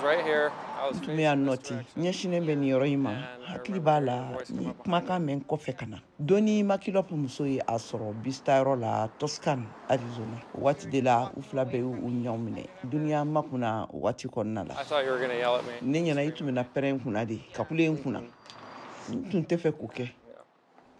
right here. I was tun bɛ facing yan this nɔ ten direction. ɲɛsinnen bɛ nin yɔrɔ in ma And I hakili remember b'a hearing a la voice ni come up kumakan behind me. mɛn kɔfɛ ka na doni makilɔp muso ye a sɔrɔ bistayɔrɔ la Toscan Arizona o waati de la u fila bɛɛ y'u ɲɔgɔn minɛ duniya makuna o waati kɔnɔna la I thought you were going to yell at me. ne ɲɛna i tun bɛna pɛrɛn kunna de ka kule n kunna n tun tɛ fɛ k'o kɛ Yeah.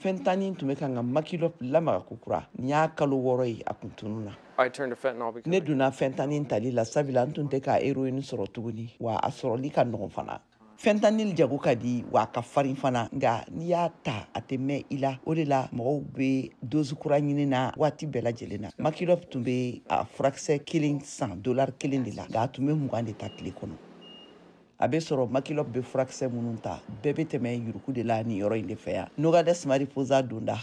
fɛn tanni tun bɛ kan ka makilɔp lamaga kokura nin y'a kalo 6 ye a kun tunun na I turned to fentanyl because ne donna fɛn tanni tali la sabula n tun tɛ ka héroïne sɔrɔ tuguni wa a sɔrɔli ka nɔgɔn fana fentanyl jago ka di wa a ka farin fana nga n'i y'a ta a tɛ mɛn i la o de la mɔgɔw bɛ dosi kura ɲini na waati bɛɛ lajɛlen na makilɔp tun bɛ a furakisɛ kelen san $1 de la nka a tun bɛ 20 de ta tile kɔnɔ a bɛ sɔrɔ makilɔp bɛ furakisɛ minnu ta bɛɛ bɛ tɛmɛ yuruku de la nin yɔrɔ in de fɛ yan Nogales Mariposa donda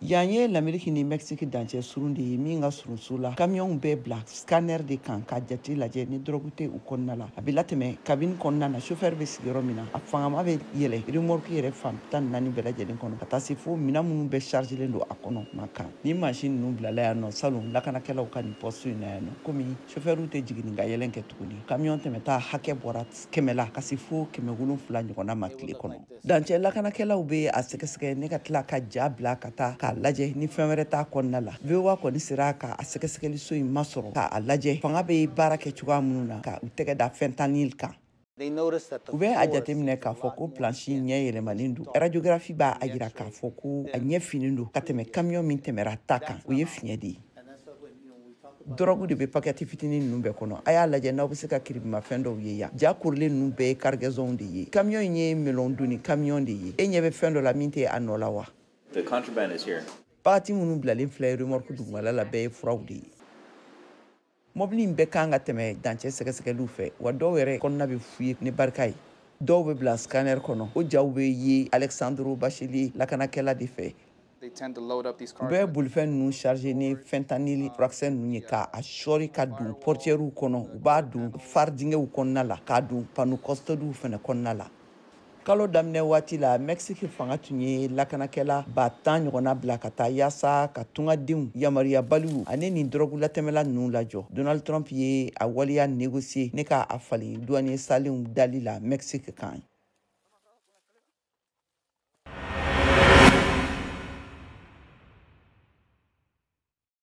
yan ye l'Amérique ni Mexique dancɛ surun de ye min ka surun su la kamiyɔnw bɛɛ bila scanner de kan ka jate lajɛ ni drogue tɛ u kɔnɔna la a bɛ latɛmɛ cabine kɔnɔna na chauffeur bɛ sigi yɔrɔ min na a fangama bɛ yɛlɛ remorque yɛrɛ fan 14 bɛɛ lajɛlen kɔnɔ ka taa se fo minɛn minnu bɛɛ chargelen don a kɔnɔ ma kan ni machine ninnu bilala yan nɔ salon lakanakɛlaw ka nin poste in na yan nɔ komi chauffeurw tɛ jigin ka yɛlɛn kɛ tuguni camion tɛmɛta hakɛ bɔra 100 la ka se fo 700 ɲɔgɔnna ma tile kɔnɔ dancɛ lakanakɛlaw bɛ a sɛgɛsɛgɛ ne ka tila ka ja bila ka taa k'a lajɛ ni fɛn wɛrɛ t'a kɔnɔna la VOA kɔni sera ka a sɛgɛsɛgɛliso in masɔrɔ k'a lajɛ fanga bɛ baara kɛ cogoya minnu na ka u tɛgɛ da fentanyl kan u bɛ a jateminɛ k'a fɔ ko planche ɲɛ yɛlɛmalen don radiographie b'a a jira k'a fɔ ko a ɲɛ finen don ka tɛmɛ camion min tɛmɛra ta kan o ye fiɲɛ de ye drogue de bɛ pakɛti fitinin ninnu bɛɛ kɔnɔ a y'a lajɛ n'aw bɛ se ka kiribimafɛn dɔw ye yan ja korilen ninnu bɛɛ ye cargaison de ye camion in ye melon donni camion de ye e ɲɛ bɛ fɛn dɔ la min tɛ a nɔ la wa The contraband is here. bagati minnu bilalen filɛ remorque dugumala la bɛɛ ye furaw de ye mobili in bɛɛ kan ka tɛmɛ dancɛ sɛgɛsɛgɛliw fɛ wa dɔw yɛrɛ kɔnɔna bɛ fu ye ni barika ye dɔw bɛ bila scanner kɔnɔ o jaw bɛ ye Alexandre Bachelier lakanakɛla de fɛ They tend to load up these u cars. bɛ bolifɛn ninnu charge ni fentanyl furakisɛ ninnu ye k'a sɔɔri ka don portiɛriw kɔnɔ u b'a don far dingɛw kɔnɔna la k'a don panneau custodiw fana kɔnɔna la kalo daminɛ waati la Mexique fanga tun ye lakanakɛla 10 ɲɔgɔnna bila ka taa yaasa ka tungadenw yamaruyabaliw ani nin drogue latɛmɛla ninnu lajɔ Donald Trump ye a waleya négocier ne ka a fali douanier salenw dali la Mexique kan